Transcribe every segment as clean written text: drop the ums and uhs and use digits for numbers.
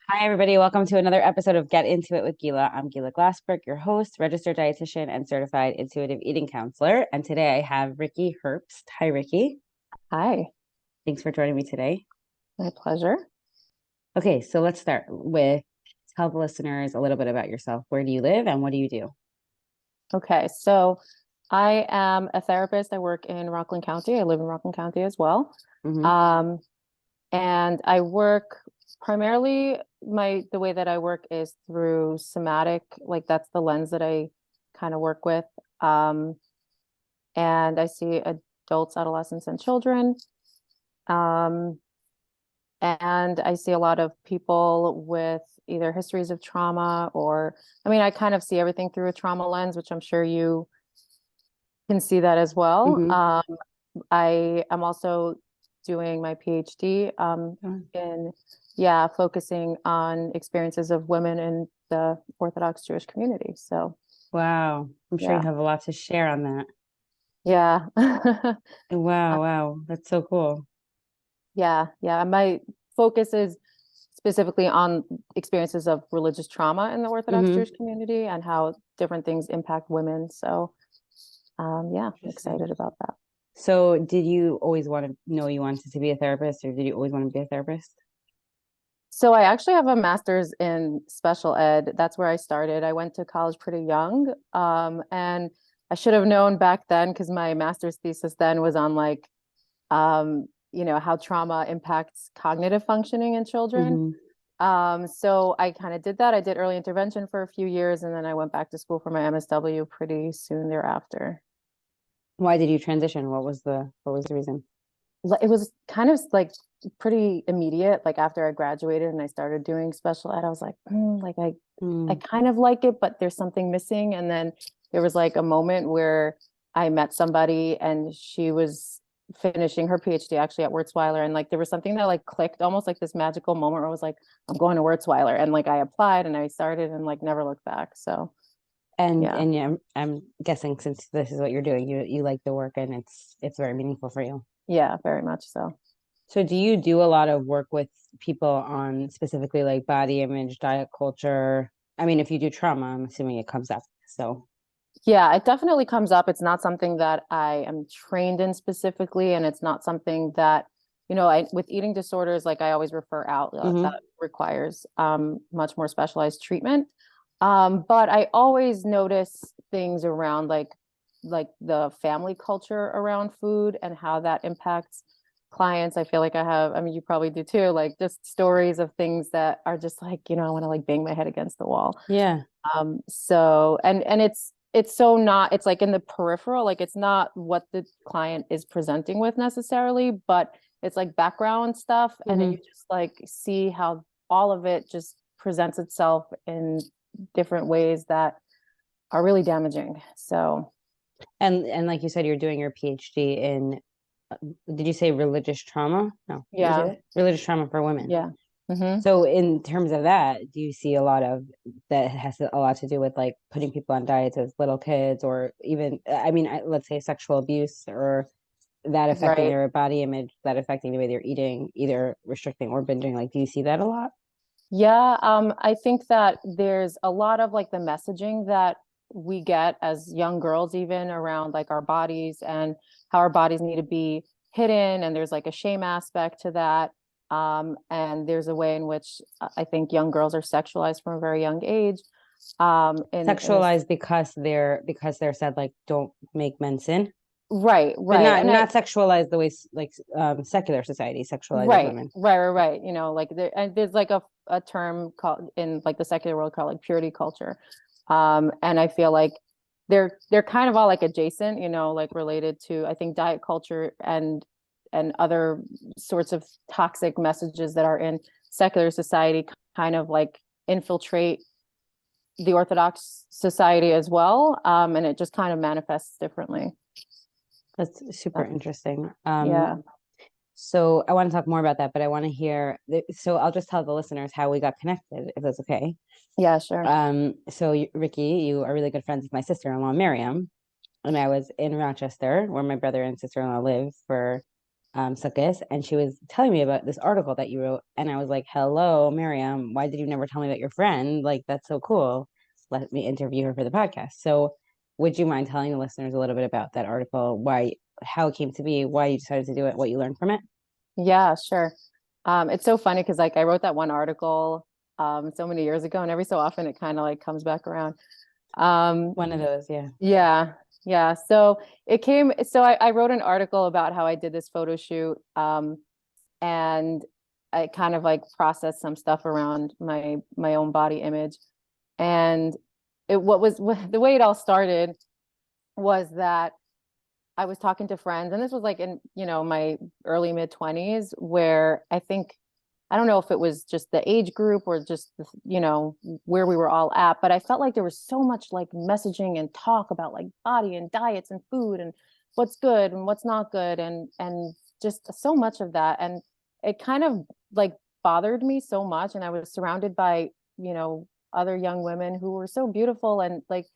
Hi, everybody. Welcome to another episode of Get Into It with Gila. I'm Gila Glassberg, your host, registered dietitian, and certified intuitive eating counselor. And today I have Rikki Herbst. Hi, Rikki. Hi, Thanks for joining me today. my pleasure. Okay, so let's start with tell the listeners a little bit about yourself. Where do you live and what do you do? Okay, so I am a therapist. I work in Rockland County. I live in Rockland County as well. Mm-hmm. Um, and I work primarily the way that I work is through somatic, like that's the lens that I kind of work with. Um, and I see adults, adolescents, and children. Um, and I see a lot of people with either histories of trauma I kind of see everything through a trauma lens, which I'm sure you can see that as well. Mm-hmm. I am also doing my PhD in, yeah, focusing on experiences of women in the Orthodox Jewish community. So, Wow. I'm sure you yeah, have a lot to share on that. yeah. Wow, wow. That's so cool. Yeah. My focus is specifically on experiences of religious trauma in the Orthodox Mm-hmm. Jewish community and how different things impact women. So, yeah, I'm Interesting. excited about that. So did you always want to know you wanted to be a therapist or did you always want to be a therapist? So I actually have a master's in special ed. That's where I started. I went to college pretty young. And I should have known back then because my master's thesis then was on how trauma impacts cognitive functioning in children. Mm-hmm. So I kind of did that. I did early intervention for a few years, and then I went back to school for my MSW pretty soon thereafter. Why did you transition? What was the reason? It was kind of like pretty immediate. Like after I graduated and I started doing special ed, I was like, I Mm. kind of like it, but there's something missing. And then there was like a moment where I met somebody and she was finishing her PhD actually at Wurzweiler. And like there was something that like clicked, almost like this magical moment where I was like, I'm going to Wurzweiler. And like I applied and I started and like never looked back. So And yeah. and yeah, I'm guessing since this is what you're doing, you like the work and it's very meaningful for you. Yeah, very much so. So do you do a lot of work with people on specifically like body image, diet culture? I mean, if you do trauma, I'm assuming it comes up. So, Yeah, it definitely comes up. It's not something that I am trained in specifically, and it's not something that, with eating disorders, like I always refer out that hmm requires much more specialized treatment. But I always notice things around like the family culture around food and how that impacts clients. I feel like I mean, you probably do too, like just stories of things that are just like, I want to like bang my head against the wall. yeah. So and it's so not, it's like in the peripheral, like it's not what the client is presenting with necessarily, but it's like background stuff. And then you hmm just like see how all of it just presents itself in different ways that are really damaging. So And like you said, you're doing your PhD in, did you say religious trauma? No, did you say yeah, that? Religious trauma for women. yeah. Hmm. So in terms of that, do you see a lot of that has a lot to do with like putting people on diets as little kids or even, I mean, let's say sexual abuse or that affecting Right. their body image, that affecting the way they're eating, either restricting or binging? Like, do you see that a lot? Yeah, I think that there's a lot of like the messaging that we get as young girls, even around like our bodies and how our bodies need to be hidden, and there's like a shame aspect to that. And there's a way in which I think young girls are sexualized from a very young age. In this, Sexualized because they're said like don't make men sin, right, but right, not and I not sexualized the way like secular society sexualizes right, women. right, right, right. Like there's like a term called in like the secular world called like purity culture. And I feel like they're kind of all like adjacent, like related to I think diet culture and other sorts of toxic messages that are in secular society kind of like infiltrate the Orthodox society as well. And it just kind of manifests differently. That's super Uh, interesting. yeah. So I want to talk more about that, but I want to hear. So I'll just tell the listeners how we got connected, if that's okay. Yeah, sure. So Rikki, you are really good friends with my sister-in-law, Miriam, and I was in Rochester, where my brother and sister-in-law live for Sukkot, and she was telling me about this article that you wrote, and I was like, "Hello, Miriam. Why did you never tell me about your friend? Like, that's so cool. Let me interview her for the podcast." So, would you mind telling the listeners a little bit about that article, why, how it came to be, why you decided to do it, what you learned from it? Yeah, sure. It's so funny because like I wrote that one article so many years ago, and every so often it kind of like comes back around. Um, One of those, yeah. yeah, yeah. So I wrote an article about how I did this photo shoot, and I kind of like processed some stuff around my own body image. And the way it all started was that I was talking to friends, and this was like in, my early mid 20s, where I don't know if it was just the age group or just, where we were all at, but I felt like there was so much like messaging and talk about like body and diets and food and what's good and what's not good, and just so much of that. And it kind of like bothered me so much. And I was surrounded by, other young women who were so beautiful and like,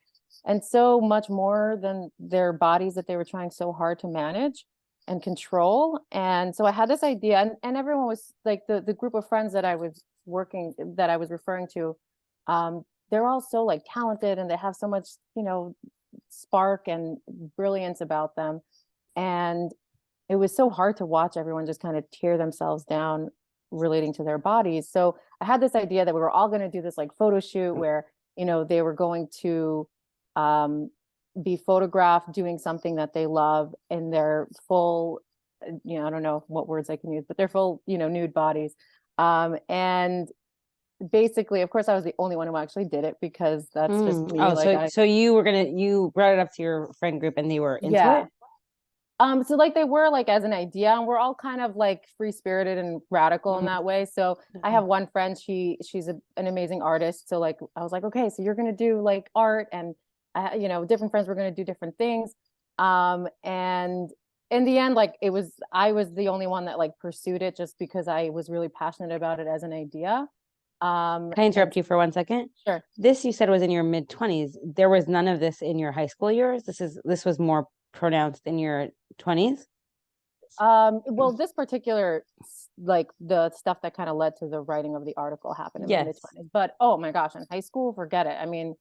and so much more than their bodies that they were trying so hard to manage and control. And so I had this idea, and everyone was like, the group of friends that I was referring to, they're all so like talented, and they have so much, spark and brilliance about them. And it was so hard to watch everyone just kind of tear themselves down relating to their bodies. So I had this idea that we were all going to do this like photo shoot where, they were going to um, be photographed doing something that they love in their full, I don't know what words I can use, but their full, nude bodies. And basically, of course, I was the only one who actually did it because that's just me. Oh, Like so you brought it up to your friend group and they were into yeah. it? So like they were like as an idea, and we're all kind of like free spirited and radical in Mhm. that way. So I Okay. have one friend, she's an amazing artist. So like I was like, okay, so you're gonna do like art, and different friends were gonna do different things. And in the end, like I was the only one that like pursued it just because I was really passionate about it as an idea. Can I And interrupt you for 1 second? sure. This you said was in your mid 20s. There was none of this in your high school years. This was more pronounced in your 20s. Well, this particular like the stuff that kind of led to the writing of the article happened in my mid Yes. 20s. But oh my gosh, in high school, forget it. I mean,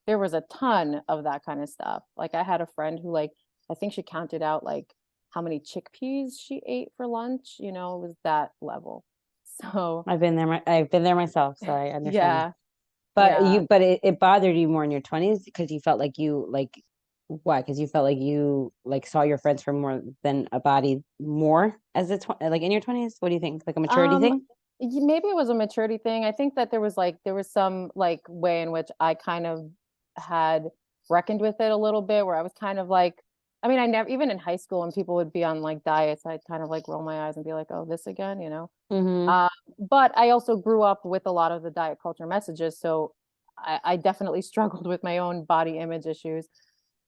there was a ton of that kind of stuff. Like I had a friend who like I think she counted out like how many chickpeas she ate for lunch, it was that level. So, I've been there myself, so I understand. yeah. But Yeah. it bothered you more in your 20s because you felt like you like why? Because you felt like you like saw your friends for more than a body more as like in your 20s. What do you think? Like a maturity Um, thing? Maybe it was a maturity thing. I think that there was some like way in which I kind of had reckoned with it a little bit, where I was kind of like, I mean, I never, even in high school when people would be on like diets, I'd kind of like roll my eyes and be like, oh, this again. Mm-hmm. Uh, but I also grew up with a lot of the diet culture messages, so I definitely struggled with my own body image issues.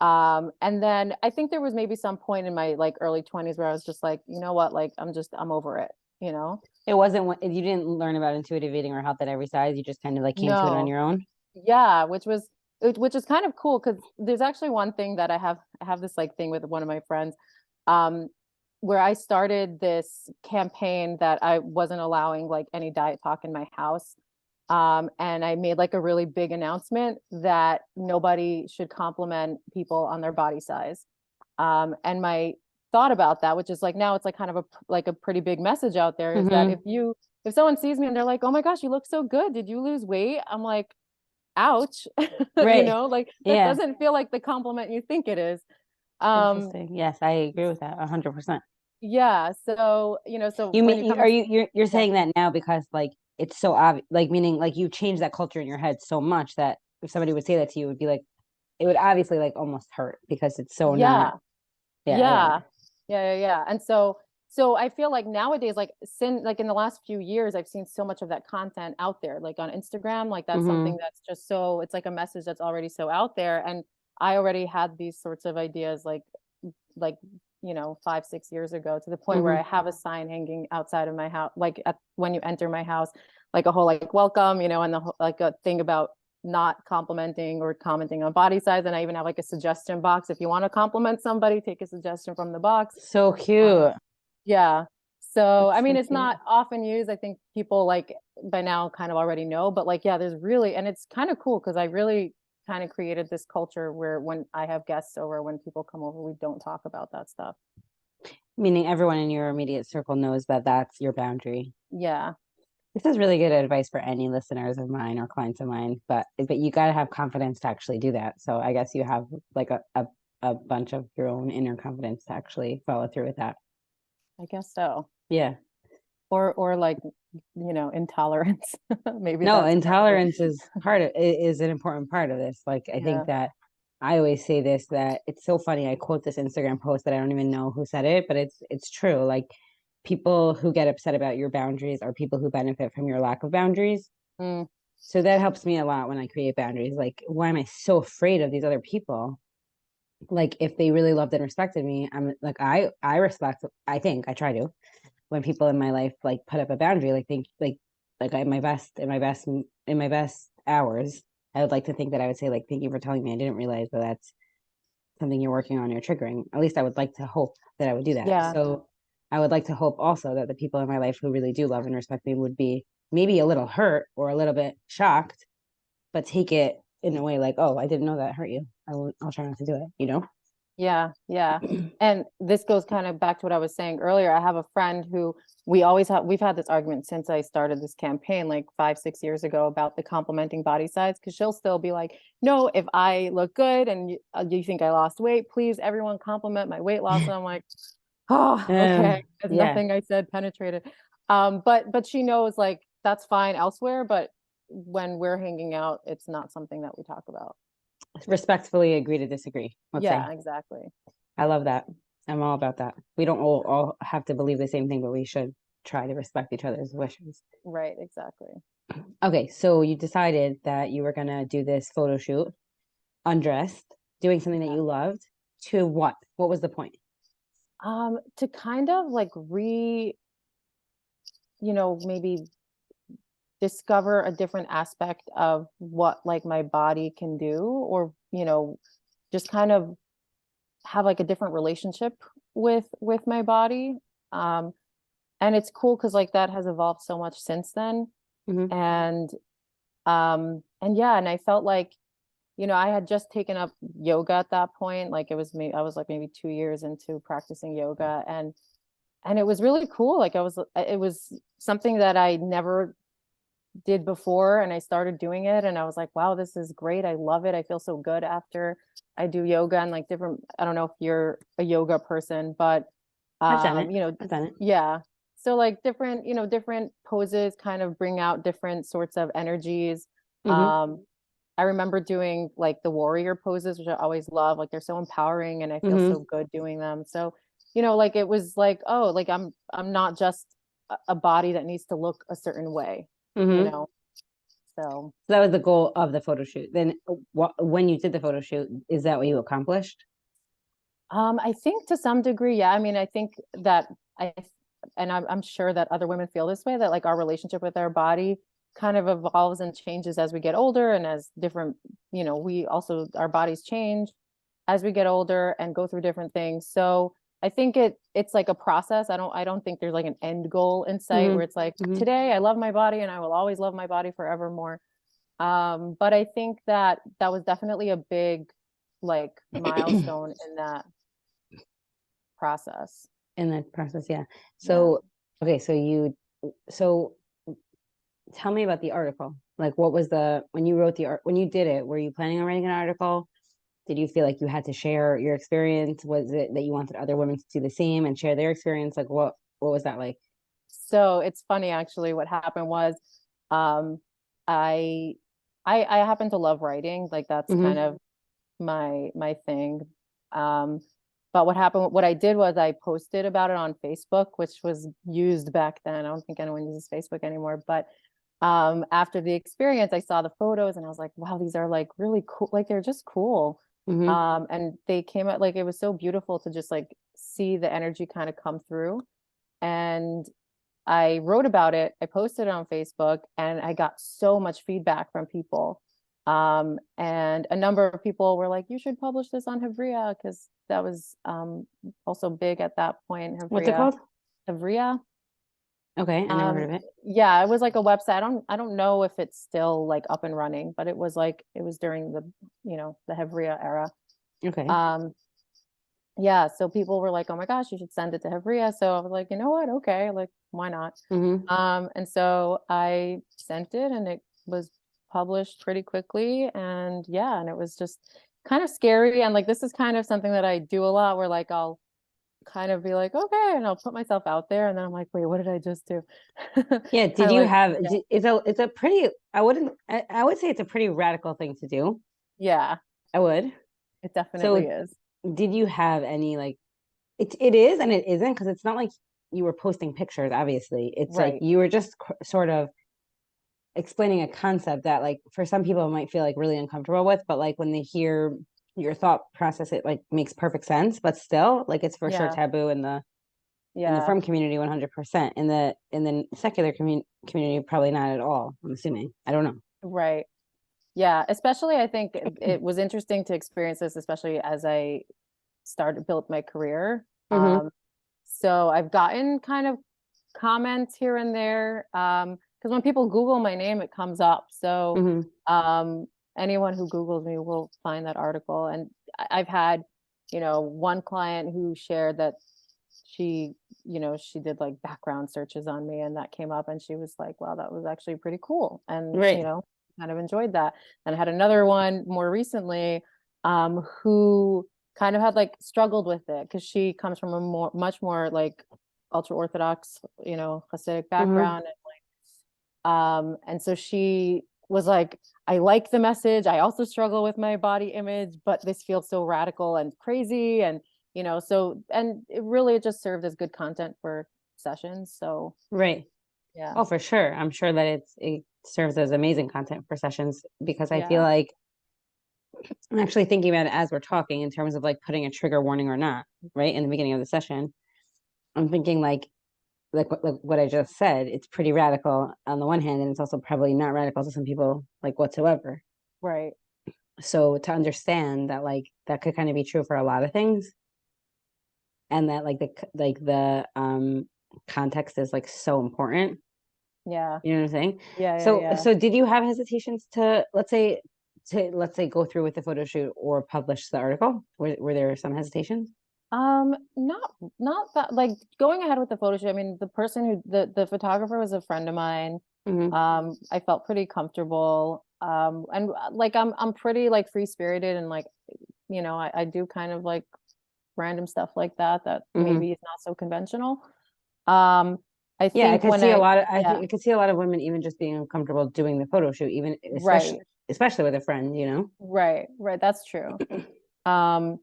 And then I think there was maybe some point in my like early 20s where I was just like, you know what, like I'm over it, you know? It wasn't you didn't learn about intuitive eating or health at every size. You just kind of like came to it on No. your own. Yeah, which is kind of cool because there's actually one thing that I have this like thing with one of my friends, um, where I started this campaign that I wasn't allowing like any diet talk in my house. And I made like a really big announcement that nobody should compliment people on their body size. And my thought about that, which is like now it's like kind of a pretty big message out there, is that Mm-hmm. if someone sees me and they're like, "Oh my gosh, you look so good. Did you lose weight?" I'm like, ouch. Right. Like that Yeah. doesn't feel like the compliment you think it is. um Interesting. Yes, I agree with that 100%. yeah, so so You when mean you come, you're yeah, saying that now because like it's so obvious, like meaning like you changed that culture in your head so much that if somebody would say that to you, it would be like it would obviously like almost hurt because it's so not. yeah, Yeah, yeah. yeah, yeah. And so I feel like nowadays, like like in the last few years, I've seen so much of that content out there, like on Instagram. Like that's Mm-hmm. something that's just so, it's like a message that's already so out there. And I already had these sorts of ideas like 5 6 years ago, to the point where Mm-hmm. I have a sign hanging outside of my house, like when you enter my house, like a whole like welcome, and like a thing about not complimenting or commenting on body size. And I even have like a suggestion box. If you want to compliment somebody, take a suggestion from the box. So um, cute. Yeah. So, I That's mean, so it's cute. not often used. I think people like by now kind of already know, but like, yeah, there's really, and it's kind of cool because I really kind of created this culture where when I have guests over, when people come over, we don't talk about that stuff. Meaning everyone in your immediate circle knows that that's your boundary. Yeah. This is really good advice for any listeners of mine or clients of mine, but you got to have confidence to actually do that. So I guess you have like a bunch of your own inner confidence to actually follow through with that. I guess so. Yeah. Or like, intolerance. Maybe No, that's part of it. intolerance is an important part of this. Like I Yeah. think that I always say this that it's so funny. I quote this Instagram post that I don't even know who said it, but it's true. Like people who get upset about your boundaries are people who benefit from your lack of boundaries. Mm, So that helps me a lot when I create boundaries. Like, why am I so afraid of these other people? Like, if they really loved and respected me, I'm like, I respect. I think I try to when people in my life like put up a boundary, like think like I my best in my best hours. I would like to think that I would say like, thank you for telling me. I didn't realize that that's something you're working on, you're triggering. At least I would like to hope that I would do that. yeah. So I would like to hope also that the people in my life who really do love and respect me would be maybe a little hurt or a little bit shocked, but take it in a way like, oh, I didn't know that hurt you. I'll try not to do it, you know? Yeah, yeah. And this goes kind of back to what I was saying earlier. I have a friend who we've had this argument since I started this campaign like 5, 6 years ago about the complimenting body size. Cause she'll still be like, no, if I look good and you think I lost weight, please everyone compliment my weight loss. And I'm like, oh, okay. There's Yeah. nothing I said penetrated. But she knows like that's fine elsewhere, but when we're hanging out, it's not something that we talk about. Respectfully agree to disagree, let's say. Yeah, exactly. I love that. I'm all about that. We don't all have to believe the same thing, but we should try to respect each other's wishes. Right, exactly. Okay, so you decided that you were gonna do this photo shoot, undressed, doing something that Yeah. you loved. To what? What was the point? To kind of like maybe discover a different aspect of what like my body can do, or, just kind of have like a different relationship with my body. Um, and it's cool because like that has evolved so much since then. Hmm. And yeah, and I felt like, I had just taken up yoga at that point. Like it was me, I was like maybe 2 years into practicing yoga, and it was really cool. Like it was something that I never did before, and I started doing it, and I was like, wow, this is great. I love it. I feel so good after I do yoga, and like different, I don't know if you're a yoga person, but I've done it. you know, I've done it. yeah. So like different poses kind of bring out different sorts of energies. Hmm. Um, I remember doing like the warrior poses, which I always love. Like they're so empowering and I feel Hmm. so good doing them. So, like it was like, oh, like I'm not just a body that needs to look a certain way, you Hmm. know. So, So that was the goal of the photo shoot. Then, when you did the photo shoot, is that what you accomplished? I think to some degree, yeah. I mean, I think that I and I'm sure that other women feel this way, that like our relationship with our body kind of evolves and changes as we get older, and as different, we also our bodies change as we get older and go through different things. So I think it's like a process. I don't think there's like an end goal in sight Hmm. where it's like Hmm. today I love my body and I will always love my body forevermore. But I think that that was definitely a big like milestone in that process. In that process, yeah. Yeah. So, okay, so tell me about the article. Like, what was when you wrote when you did it, were you planning on writing an article? Did you feel like you had to share your experience? Was it that you wanted other women to do the same and share their experience? Like, what was that like? So it's funny actually what happened was um I I happen to love writing. Like that's kind Hmm. of my thing. Um but what I did was I posted about it on Facebook, which was used back then. I don't think anyone uses Facebook anymore, but after the experience I saw the photos and I was like, wow, these are like really cool. Like they're just cool. Hmm. And they came out like it was so beautiful to just like see the energy kind of come through. And I wrote about it, I posted it on Facebook, and I got so much feedback from people. And a number of people were like, you should publish this on Havria, because that was also big at that point, What's it Havria. called? Hevria. Okay, I never heard of it. Yeah, it was like a website. I don't know if it's still like up and running, but it was during the, the Hevria era. Okay. Um, yeah, so people were like, "Oh my gosh, you should send it to Hevria." So I was like, "You know what? Okay, like why not?" Mm-hmm. And so I sent it and it was published pretty quickly. And yeah, and it was just kind of scary. And like this is kind of something that I do a lot where like I'll kind of be like, okay, and I'll put myself out there and then I'm like, wait, what did I just do? Yeah, Kind did of you like, have yeah, it's a pretty I would say it's a pretty radical thing to do. yeah, I would. it definitely So is. did you have any like it is and it isn't because it's not like you were posting pictures, obviously. It's like Right. you were just sort of explaining a concept that like for some people might feel like really uncomfortable with, but like when they hear your thought process, it like makes perfect sense. But still, like it's for sure Yeah. taboo in the Yeah. frum community 100%. In the secular community, probably not at all. I'm assuming. I don't know. Right. Yeah. Especially, I think it was interesting to experience this, especially as I built my career. Mm-hmm. So I've gotten kind of comments here and there. Because when people Google my name, it comes up. So Mm-hmm. um, anyone who Googles me will find that article. And I've had, one client who shared that she, she did like background searches on me and that came up and she was like, wow, that was actually pretty cool. And, Right. kind of enjoyed that. And I had another one more recently, who kind of had like struggled with it because she comes from a much more like ultra Orthodox, Hasidic Mm-hmm. background. And so she was like, I like the message. I also struggle with my body image, but this feels so radical and crazy. And, and it really just served as good content for sessions. So Right. yeah, Oh, for sure. I'm sure that it serves as amazing content for sessions because I feel yeah, like I'm actually thinking about it as we're talking in terms of like putting a trigger warning or not, right? In the beginning of the session. I'm thinking like what I just said, it's pretty radical on the one hand, and it's also probably not radical to some people like whatsoever. right. So to understand that like that could kind of be true for a lot of things, and that like the context is like so important. Yeah, You know what I'm saying? yeah, yeah, So yeah. so did you have hesitations to let's say go through with the photo shoot or publish the article? Were there some hesitations? Not that like going ahead with the photo shoot. I mean, the person who the photographer was a friend of mine. Mm-hmm. I felt pretty comfortable. And like I'm pretty like free spirited and like, I do kind of like random stuff like that Mm-hmm. maybe is not so conventional. Um, I Yeah, I think could when see a I lot of yeah, I could see a lot of women even just being uncomfortable doing the photo shoot, even right, especially with a friend, you know? right, that's true. Um,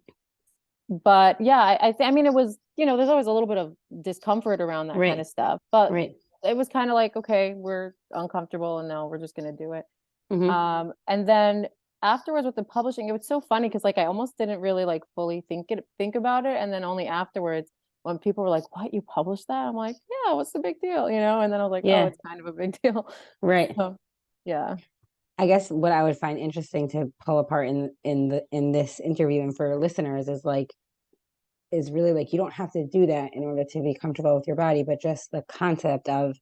but yeah, I mean it was, there's always a little bit of discomfort around that kind Right, of stuff, but right. it was kind of like, okay, we're uncomfortable and now we're just gonna do it. Mm-hmm. And then afterwards with the publishing, it was so funny because like I almost didn't really like fully think about it. And then only afterwards, when people were like, "What, you published that?" I'm like, "Yeah, what's the big deal?" And then I was like, "Oh, Yeah, it's kind of a big deal." right. So yeah, I guess what I would find interesting to pull apart in this interview and for listeners is really like you don't have to do that in order to be comfortable with your body, but just the concept of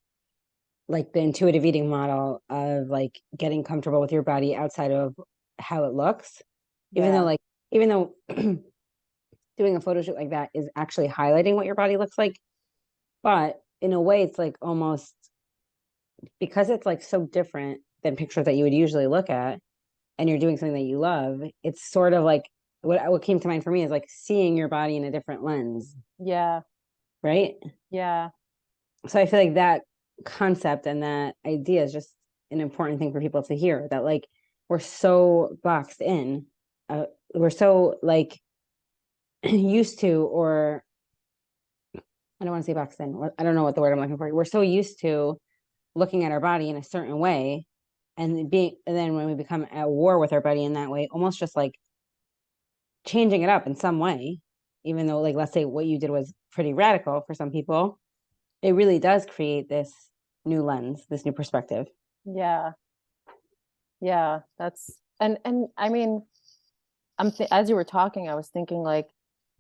like the intuitive eating model of like getting comfortable with your body outside of how it looks. Even though yeah, like even though doing a photo shoot like that is actually highlighting what your body looks like, but in a way it's like almost because it's like so different than pictures that you would usually look at and you're doing something that you love, it's sort of like what came to mind for me is like seeing your body in a different lens, yeah, right? yeah, So I feel like that concept and that idea is just an important thing for people to hear that like we're so boxed in, we're so like used to, or I don't want to say boxed in, I don't know what the word I'm looking for. We're so used to looking at our body in a certain way and then when we become at war with our body in that way, almost just like changing it up in some way, even though like let's say what you did was pretty radical for some people, it really does create this new lens, this new perspective. yeah, yeah. That's and I mean, as you were talking, I was thinking like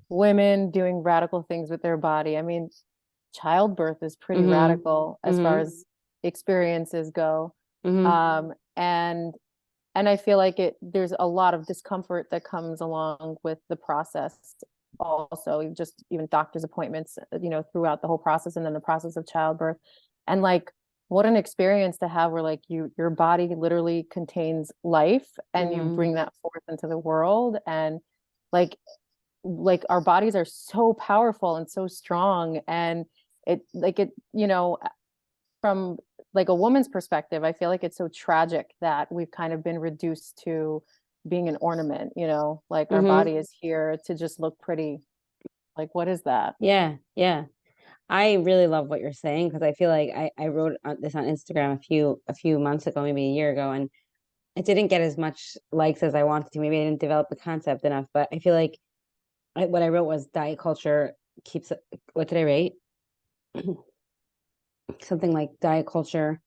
women doing radical things with their body. I mean, childbirth is pretty Mm-hmm. radical as far Mm-hmm. as experiences go. Mm-hmm. Um, and I feel like there's a lot of discomfort that comes along with the process also, just even doctor's appointments, throughout the whole process, and then the process of childbirth. And like, what an experience to have where like your body literally contains life and you Mm-hmm. bring that forth into the world. And like our bodies are so powerful and so strong. And from like a woman's perspective, I feel like it's so tragic that we've kind of been reduced to being an ornament, like our Mm-hmm. body is here to just look pretty. Like, what is that? Yeah, yeah. I really love what you're saying because I feel like I wrote this on Instagram a few months ago, maybe a year ago, and it didn't get as much likes as I wanted to. Maybe I didn't develop the concept enough, but I feel like what I wrote was diet culture keeps. What did I write? Something like diet culture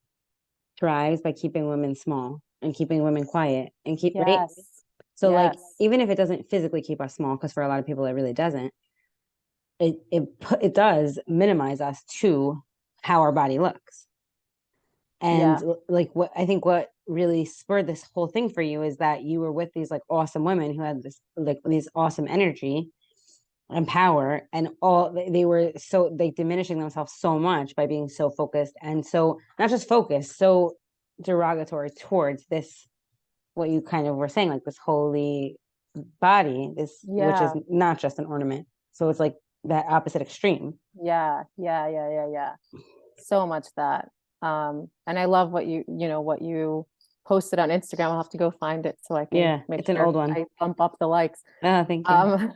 thrives by keeping women small and keeping women quiet and keep right. Yes. So like Yes. even if it doesn't physically keep us small, because for a lot of people it really doesn't, it does minimize us to how our body looks. And Yeah. like what I think what really spurred this whole thing for you is that you were with these like awesome women who had this like these awesome energy and power, and all they were so they diminishing themselves so much by being so focused and so not just focused, so derogatory towards this what you kind of were saying, like this holy body, this which is Yeah. not just an ornament. So it's like that opposite extreme. Yeah. Yeah. Yeah. Yeah. Yeah. So much that. And I love what you posted on Instagram. I'll have to go find it so I can Yeah, make it's an sure old one. I bump up the likes. Thank you. Um,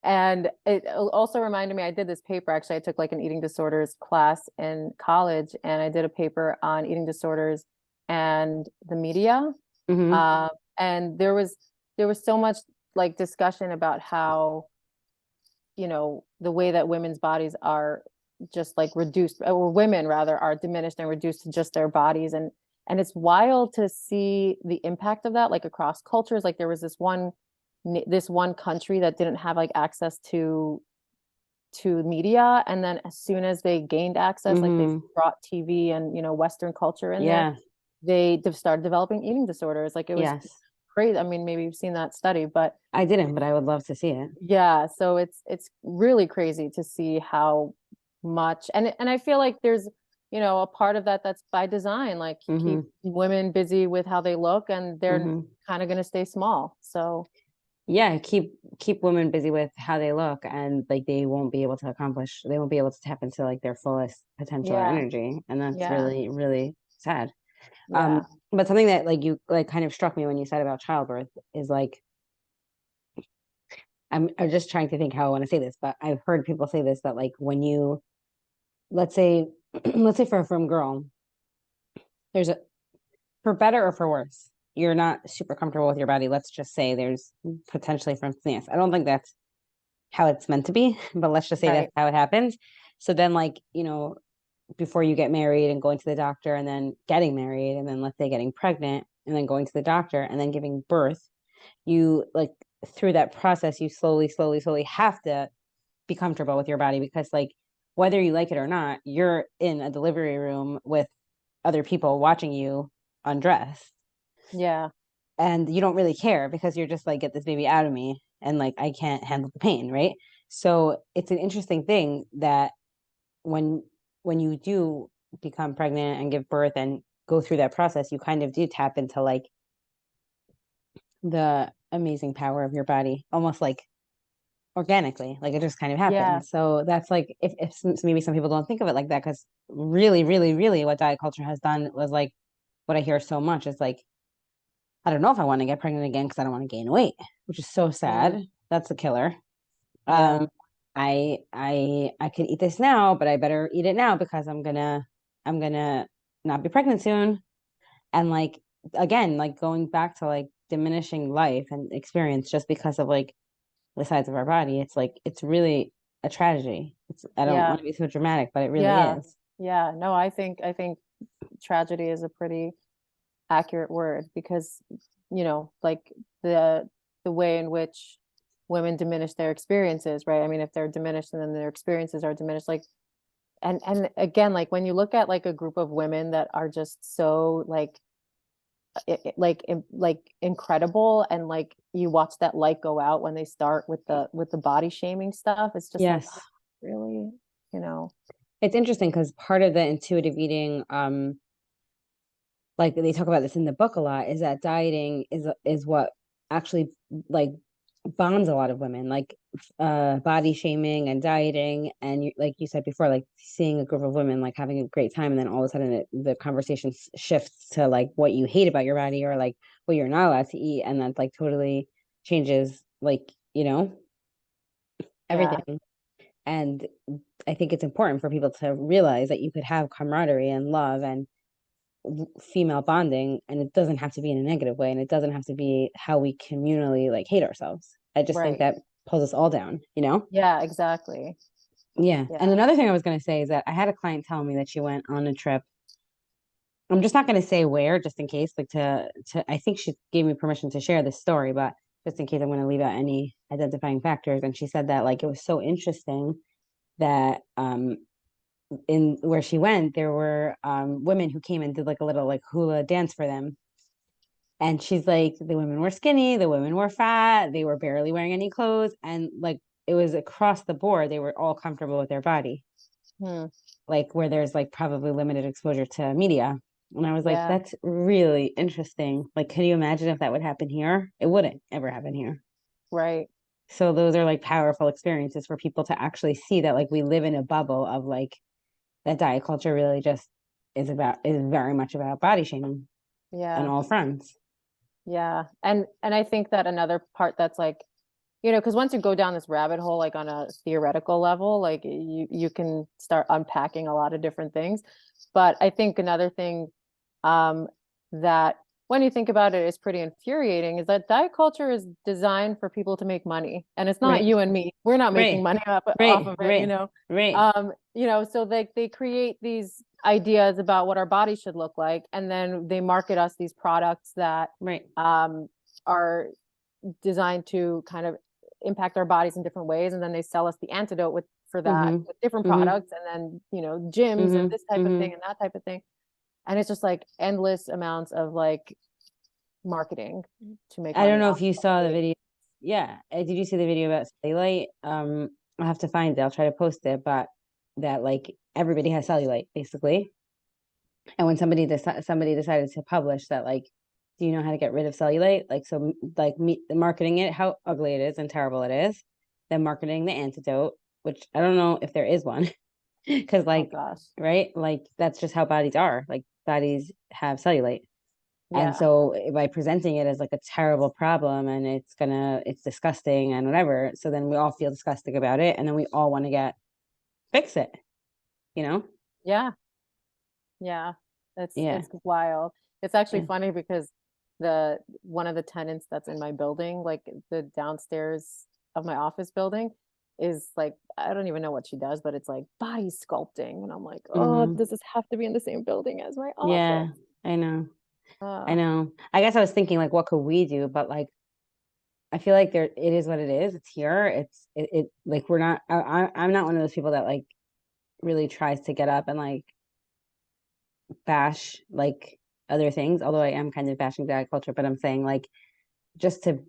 And it also reminded me, I did this paper. Actually, I took like an eating disorders class in college, and I did a paper on eating disorders and the media. Mm-hmm. Uh, and there was so much like discussion about how, the way that women's bodies are just like reduced, or women rather are diminished and reduced to just their bodies. And it's wild to see the impact of that, like across cultures. Like there was this one country that didn't have like access to media, and then as soon as they gained access, like they Mm-hmm. brought TV and Western culture in there, Yeah. they started developing eating disorders. Like it was Yes. crazy. I mean, maybe you've seen that study, but I didn't, but I would love to see it. yeah, so it's really crazy to see how much. And I feel like there's a part of that that's by design, like keep Mm-hmm. women busy with how they look, and they're Mm-hmm. kind of going to stay small. So Yeah, keep women busy with how they look, and like they won't be able to accomplish, they won't be able to tap into like their fullest potential or yeah, energy, and that's yeah, really really sad. yeah. But something that like you like kind of struck me when you said about childbirth is like I'm just trying to think how I want to say this, but I've heard people say this that like when you let's say let's say for a firm girl, there's a for better or for worse, you're not super comfortable with your body. Let's just say there's potentially from stance. I don't think that's how it's meant to be, but let's just say that's Right. how it happens. So then, like, before you get married and going to the doctor and then getting married and then let's say getting pregnant and then going to the doctor and then giving birth, you like through that process, you slowly, slowly, slowly have to be comfortable with your body because, like, whether you like it or not, you're in a delivery room with other people watching you undress Yeah. and you don't really care because you're just like get this baby out of me and like I can't handle the pain, right? So it's an interesting thing that when when you do become pregnant and give birth and go through that process, you kind of do tap into like the amazing power of your body, almost like organically, like it just kind of Yeah. happens. So that's like if maybe some people don't think of it like that, because really, really, really, what diet culture has done was like what I hear so much is like I don't know if I want to get pregnant again because I don't want to gain weight, which is so Mm, sad. That's a killer. yeah. Um, I could eat this now, but I better eat it now because I'm gonna not be pregnant soon. And like again, like going back to like diminishing life and experience just because of like the size of our body, it's like it's really a tragedy. It's I don't Yeah. want to be so dramatic, but it really Yeah. is. Yeah. No, I think tragedy is a pretty accurate word because, like the way in which women diminish their experiences, right? I mean, if they're diminished and then their experiences are diminished, like and again, like when you look at like a group of women that are just so like like incredible, and like you watch that light go out when they start with the body shaming stuff, it's just like, oh, Yes. really, you know. It's interesting because part of the intuitive eating, like they talk about this in the book a lot, is that dieting is what actually like bonds a lot of women, like body shaming and dieting, and you, like you said before, like seeing a group of women like having a great time, and then all of a sudden the conversation shifts to like what you hate about your body or like what you're not allowed to eat, and that like totally changes like Yeah, everything. And I think it's important for people to realize that you could have camaraderie and love and female bonding, and it doesn't have to be in a negative way, and it doesn't have to be how we communally like hate ourselves. I just think right. that pulls us all down. Yeah, exactly. Yeah. Yeah. And another thing I was going to say is that I had a client tell me that she went on a trip. I'm just not going to say where, just in case, like to I think she gave me permission to share this story, but just in case I'm going to leave out any identifying factors. And she said that like it was so interesting that in where she went, there were women who came and did like a little like hula dance for them. And she's like, the women were skinny, the women were fat, they were barely wearing any clothes, and like it was across the board, they were all comfortable with their body, Hmm. like where there's like probably limited exposure to media. And I was like, Yeah, that's really interesting. Like, can you imagine if that would happen here? It wouldn't ever happen here. right. So those are like powerful experiences for people to actually see that like we live in a bubble of like that diet culture really just is very much about body shaming on Yeah. all fronts. Yeah. And I think that another part that's like, because once you go down this rabbit hole, like on a theoretical level, like you can start unpacking a lot of different things. But I think another thing um, that when you think about it is pretty infuriating is that diet culture is designed for people to make money, and it's not Right, you and me. We're not making right, money off right, of it, right, right, So they create these ideas about what our body should look like, and then they market us these products that right. um, are designed to kind of impact our bodies in different ways, and then they sell us the antidote for that Mm-hmm. with different Mm-hmm. products, and then gyms and Mm-hmm. this type of Mm-hmm. thing and that type of thing, and it's just like endless amounts of like marketing to make I don't money know off if you of saw the food. video. Yeah. Did you see the video about cellulite? I'll have to find it. I'll try to post it, but that like everybody has cellulite basically. And when somebody decided to publish that, like, do you know how to get rid of cellulite? Like, so like marketing it, how ugly it is and terrible it is, then marketing the antidote, which I don't know if there is one, because Oh like, gosh. right, like that's just how bodies are. Like bodies have cellulite. And Yeah. so by presenting it as like a terrible problem and it's disgusting and whatever, so then we all feel disgusting about it and then we all want to fix it, you know? Yeah. Yeah. Yeah. It's wild. It's actually Yeah. funny because the one of the tenants that's in my building, like the downstairs of my office building, is like, I don't even know what she does, but it's like body sculpting. And I'm like, oh, Hmm. does this have to be in the same building as my Yeah. office? I know. I Uh, know. I guess I was thinking like what could we do? But like I feel like there it is what it is. It's here. It like we're not I'm not one of those people that like really tries to get up and like bash like other things, although I am kind of bashing diet culture, but I'm saying like just to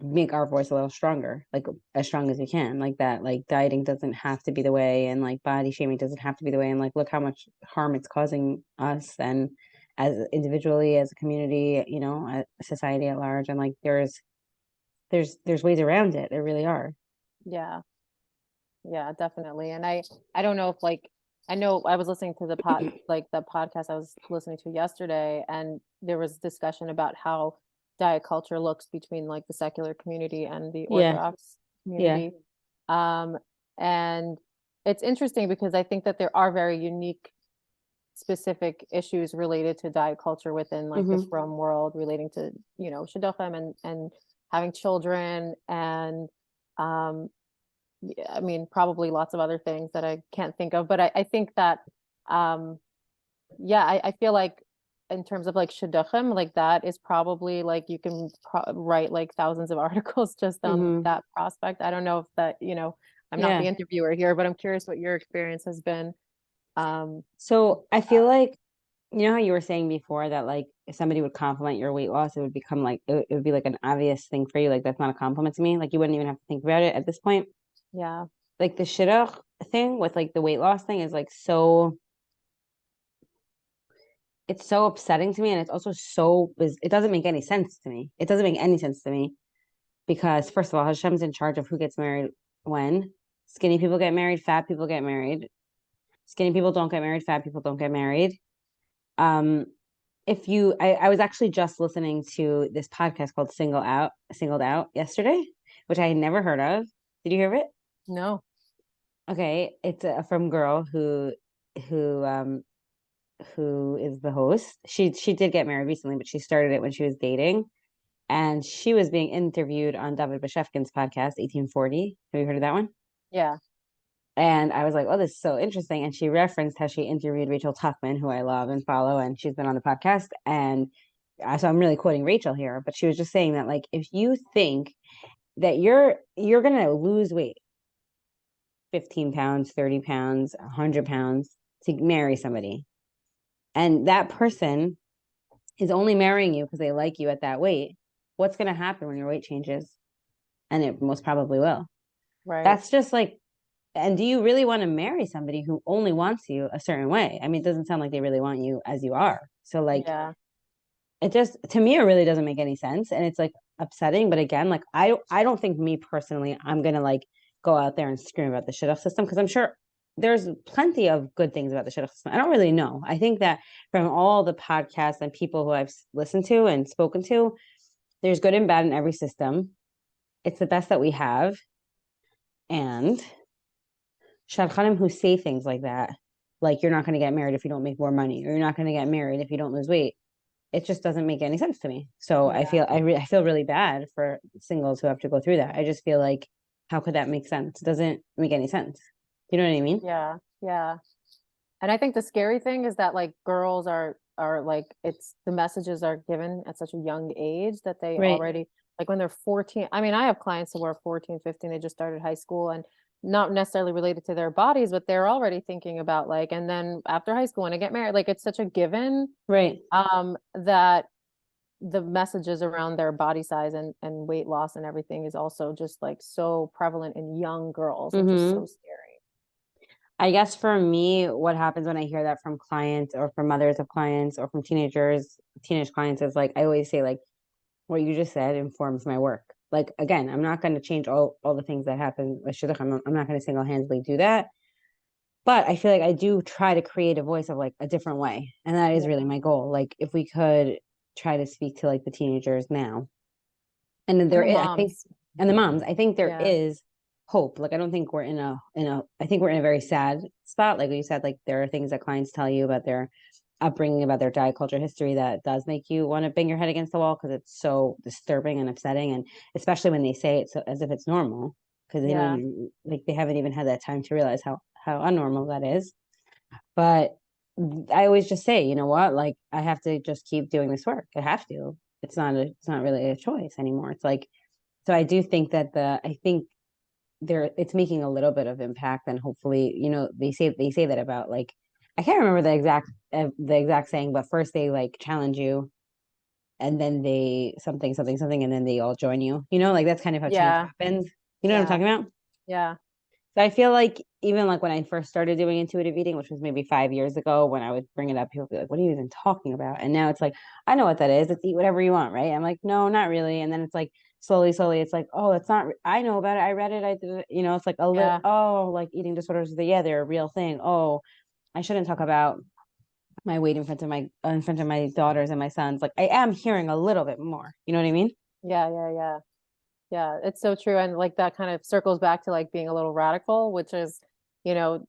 make our voice a little stronger, like as strong as we can, like that. Like dieting doesn't have to be the way, and like body shaming doesn't have to be the way, and like look how much harm it's causing us, and as individually, as a community, a society at large, and like there's ways around it. There really are. yeah. Yeah, definitely. And I don't know if like I know I was listening to the podcast I was listening to yesterday, and there was discussion about how diet culture looks between like the secular community and the Yeah, Orthodox yeah, community. Um and it's interesting because I think that there are very unique specific issues related to diet culture within like the mm-hmm. frum world, relating to, shidduchim and having children, and um yeah, I mean, probably lots of other things that I can't think of, but I think that, um, yeah, I feel like in terms of like shidduchim, like that is probably like you can write like thousands of articles just on Mm-hmm. that prospect. I don't know if that, I'm not the Yeah. interviewer here, but I'm curious what your experience has been. So I feel like, you know how you were saying before that like if somebody would compliment your weight loss, it would become like it would be like an obvious thing for you. Like that's not a compliment to me. Like you wouldn't even have to think about it at this point. Yeah. Like the shidduch thing with like the weight loss thing is like so it's so upsetting to me, and it's also it doesn't make any sense to me. It doesn't make any sense to me because first of all, Hashem's in charge of who gets married when. Skinny people get married, fat people get married. Skinny people don't get married, fat people don't get married. Um, if you I was actually just listening to this podcast called Singled Out yesterday, which I had never heard of. Did you hear of it? No. Okay, it's from girl who um who is the host. She did get married recently, but she started it when she was dating. And she was being interviewed on David Bashevkin's podcast, 1840. Have you heard of that one? Yeah. And I was like, oh, this is so interesting. And she referenced how she interviewed Rachel Tuckman, who I love and follow, and she's been on the podcast. And so I'm really quoting Rachel here, but she was just saying that like if you think that you're gonna lose weight, 15 pounds, 30 pounds, 100 pounds to marry somebody, and that person is only marrying you because they like you at that weight, what's gonna happen when your weight changes? And it most probably will. Right. That's just like, and do you really want to marry somebody who only wants you a certain way? I mean, it doesn't sound like they really want you as you are. So like Yeah. it just to me it really doesn't make any sense, and it's like upsetting. But again, like I don't think me personally I'm gonna like go out there and scream about the shidduch system because I'm sure there's plenty of good things about the shidduch system. I don't really know. I think that from all the podcasts and people who I've listened to and spoken to, there's good and bad in every system. It's the best that we have. And shadchanim who say things like that, like you're not going to get married if you don't make more money, or you're not going to get married if you don't lose weight. It just doesn't make any sense to me. So Yeah. I feel really bad for singles who have to go through that. I just feel like how could that make sense? It doesn't make any sense. You know what I mean? Yeah. Yeah. And I think the scary thing is that like girls are like it's the messages are given at such a young age that they Right. already like when they're 14. I mean, I have clients who are 14, 15, they just started high school and not necessarily related to their bodies, but they're already thinking about like, and then after high school when I get married, like it's such a given Right. that the messages around their body size and weight loss and everything is also just like so prevalent in young girls, which is Mm-hmm. so scary. I guess for me, what happens when I hear that from clients or from mothers of clients or from teenage clients is like I always say like what you just said informs my work. Like again, I'm not going to change all the things that happen with shidduch. I'm not going to single handedly do that. But I feel like I do try to create a voice of like a different way, and that is Yeah. really my goal. Like if we could try to speak to like the teenagers now, and then And the I think, moms. and the moms, I think there Yeah. is hope. Like I don't think we're I think we're in a very sad spot. Like you said, like there are things that clients tell you about their upbringing, about their diet culture history that does make you want to bang your head against the wall because it's so disturbing and upsetting, and especially when they say it so as if it's normal because they don't Yeah. even like they haven't even had that time to realize how unnormal that is. But I always just say, you know what? Like I have to just keep doing this work. I have to. It's not really a choice anymore. It's like so I do think that I think there it's making a little bit of impact, and hopefully, you know, they say that about like I can't remember the exact saying, but first they like challenge you and then they something and then they all join you. You know, like that's kind of how change Yeah. happens. You know what I'm Yeah. talking about? Yeah. So I feel like even like when I first started doing intuitive eating, which was maybe 5 years ago, when I would bring it up, people would be like, "What are you even talking about?" And now it's like, I know what that is. It's eat whatever you want, right? I'm like, no, not really. And then it's like slowly, it's like, oh, it's not. I know about it. I read it. I did it. You know, it's like Yeah. oh, like eating disorders. Yeah, they're a real thing. Oh, I shouldn't talk about my weight in front of my daughters and my sons. Like I am hearing a little bit more. You know what I mean? Yeah. Yeah. Yeah. Yeah. It's so true. And like that kind of circles back to like being a little radical, which is,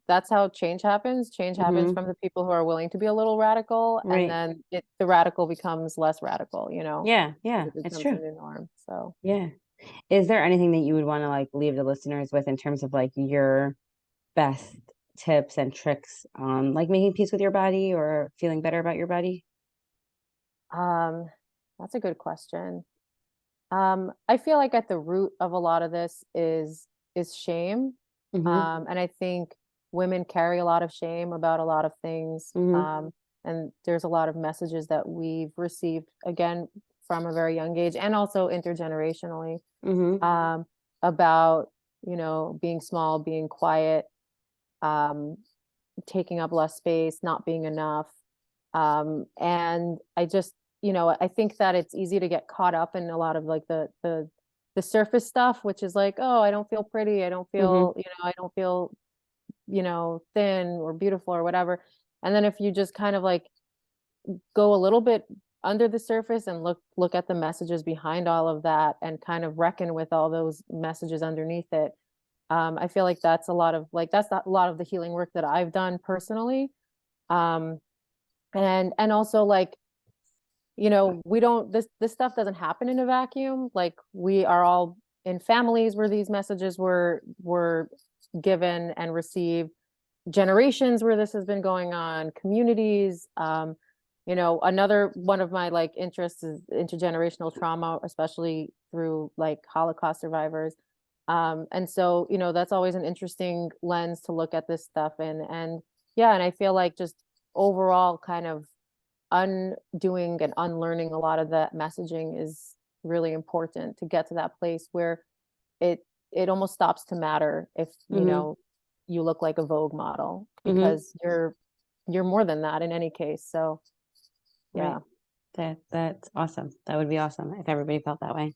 that's how change happens. Change happens Mm-hmm. from the people who are willing to be a little radical, and Right. then the radical becomes less radical, Yeah. because Yeah. it It's becomes the true. new norm. So, Yeah. Is there anything that you would want to like leave the listeners with in terms of like your best tips and tricks on like making peace with your body or feeling better about your body? um, that's a good question. I feel like at the root of a lot of this is shame. Mm-hmm. And I think women carry a lot of shame about a lot of things. And there's a lot of messages that we've received, again, from a very young age and also intergenerationally, about, you know, being small, being quiet, taking up less space, not being enough. And I just, you know, I think that it's easy to get caught up in a lot of like the surface stuff, which is like, oh, I don't feel pretty, I don't feel, you know, I don't feel, you know, thin or beautiful or whatever. And then if you just kind of like go a little bit under the surface and look at the messages behind all of that and kind of reckon with all those messages underneath it, I feel like that's a lot of like that's a lot of the healing work that I've done personally. um and also like, you know, we don't, this stuff doesn't happen in a vacuum. Like we are all in families where these messages were given and received, generations where this has been going on, communities. You know, another one of my like interests is intergenerational trauma, especially through like Holocaust survivors. And so, you know, that's always an interesting lens to look at this stuff in. And yeah, and I feel like just overall kind of undoing and unlearning a lot of that messaging is really important to get to that place where it almost stops to matter if, you know, you look like a Vogue model, because you're more than that in any case. So yeah. That's awesome. That would be awesome if everybody felt that way.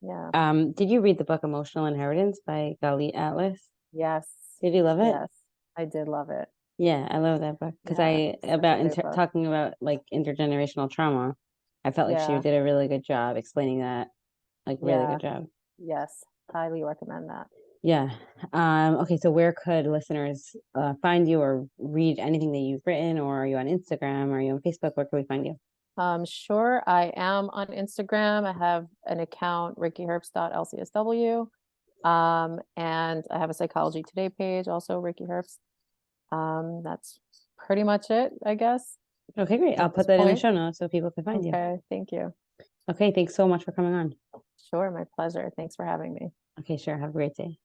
Yeah. Did you read the book Emotional Inheritance by Galit Atlas? Yes. Did you love it? Yes, I did love it. Yeah, I love that book because talking about like intergenerational trauma, I felt like she did a really good job explaining that, like really good job. Yes, highly recommend that. Yeah. Okay, so where could listeners find you or read anything that you've written, or are you on Instagram? Are you on Facebook? Where can we find you? Sure, I am on Instagram. I have an account, rikkiherbst.lcsw. And I have a Psychology Today page, also Rikki Herbst. That's pretty much it, I guess. Okay, great. I'll put that in the show notes so people can find you. Okay, thank you. Okay, thanks so much for coming on. Sure, my pleasure. Thanks for having me. Okay, sure. Have a great day.